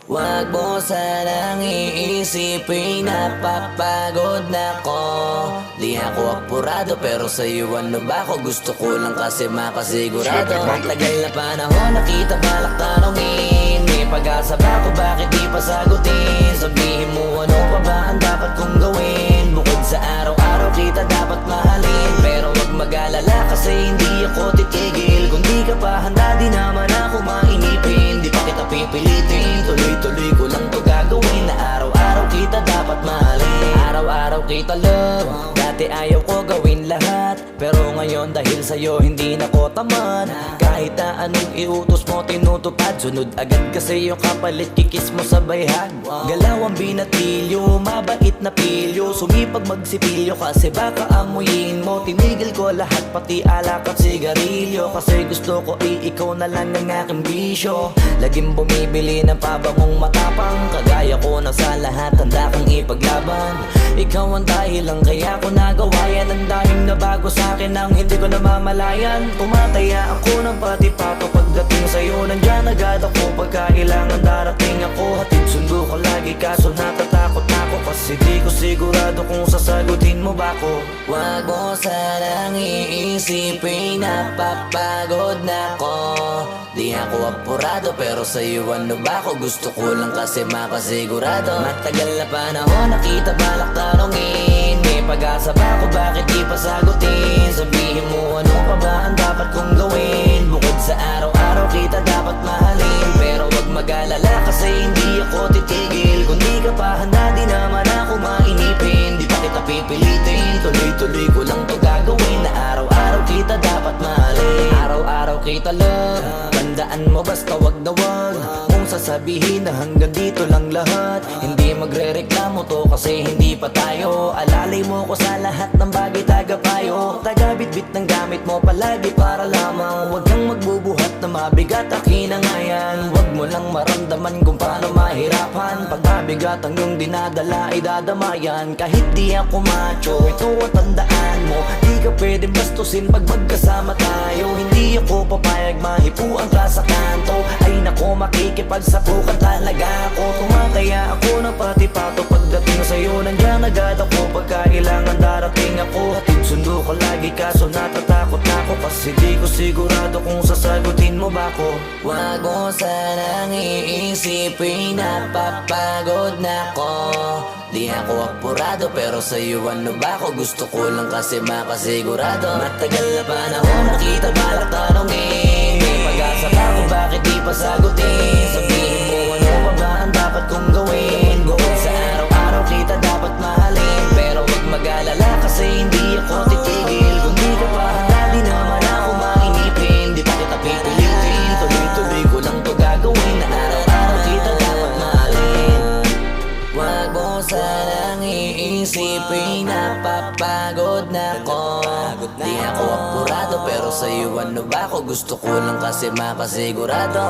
Wag mo sanang iisipin napapagod na ko. Di ako apurado pero sa'yo ano ba ako? Gusto ko lang kasi makasigurado. Matagal na panahon nakita balak tanongin. May pag-asa ba ako bakit di pa sagutin? Sabihin mo ano pa ba ang dapat kong gawin? Bukod sa araw-araw kita dapat mahalin. Pero wag mag-alala kasi hindi ako titigil. Kung di ka pa handa di naman ako mainipin. Di pa kita pipilitin, tuloy-tuloy ko lang to gagawin. Na araw-araw kita dapat mahalin. Araw-araw kita love. Dati ayaw ko gawin lahat, pero ngayon dahil sa'yo hindi na ko tamad. Kahit na anong iutos mo tinutupad, sunod agad kasi yung kapalit kikis mo sa bayhag. Galaw ang binatilyo, mabait na pilyo. Sumipag magsipilyo kasi baka amuyin mo. Tinigil ko lahat pati alak at sigarilyo, kasi gusto ko ikaw na lang ang aking bisyo. Laging bumibili ng pabangong matapang, kagaya ko na sa lahat handa kang ipaglaban. Ikaw ang dahilan kaya ko nagawa yan. Ang daming nabago sa'kin ang hindi ko namamalayan. Tumataya ako ng pati-pato pagdating sa'yo. Nandyan agad ako pagkailangan darating ako. Hatid sundo ko lagi kaso natatakot ako, kasi di ko sigurado kung sasagutin mo ba ko. Wag mo sanang iisipin napapagod na ko. Di ako apurado pero sa'yo ano ba ako? Gusto ko lang kasi makasigurado. Matagal na panahon nakita balak tanongin. May pag-asa ba ako bakit di pa sagutin? Sabihin mo ano pa ba ang dapat kong gawin? Bukod sa araw-araw kita dapat mahalin. Pero wag mag-alala kasi hindi ako titigil. Kung di ka pa handa di naman ako mainipin. Di pa kita pipilitin, tuloy-tuloy ko lang to gagawin. Na araw-araw kita dapat mahalin. Araw-araw kita love. Tandaan mo basta wag na wag mong sasabihin na hanggang dito lang lahat. Hindi magre-reklamo to kasi hindi pa tayo. Alalay mo ko sa lahat ng bagay tagapayo. Tagabitbit ng gamit mo palagi para lamang. Wag kang magbubuhat na mabigat akin na nga yan. Wag mo lang maramdaman kung paano mahirapan. Pag mabigat ang iyong dinadala ay dadamayan. Kahit di ako macho, ito ang tandaan mo. Di ka pwedeng bastusin pag magkasama tayo. Hindi ako papayag mahipuan ka sa kanto. Ay nako makikipagsapukan talaga ako. Tumataya ako ng pati-pato pagdating sa'yo. Nandiyan agad ako pagkailangan darating ako. Hatid sundo ko lagi kaso natatakot ako, kasi di ko sigurado kung sasagutin mo ba ko. Wag mo sanang iisipin napapagod na ko. Di ako apurado pero sa'yo ano ba ako? Gusto ko lang kasi makasigurado. Matagal na panahon nakita balak tanongin. May pag-asa ba ako bakit di pa sagutin? Sabihin mo ano pa ba ang dapat kong gawin? Bukod sa araw-araw kita dapat mahalin. Pero wag mag-alala kasi hindi ako titigil. Kung di ka pa handa di naman ako mainipin. Di pa kita pipilitin, tuloy-tuloy ko lang to gagawin. Na araw-araw kita dapat mahalin. Wag mo sanang iisipin napapagod na ko. Di ako apurado pero sa'yo ano ba ako? Gusto ko lang kasi makasigurado.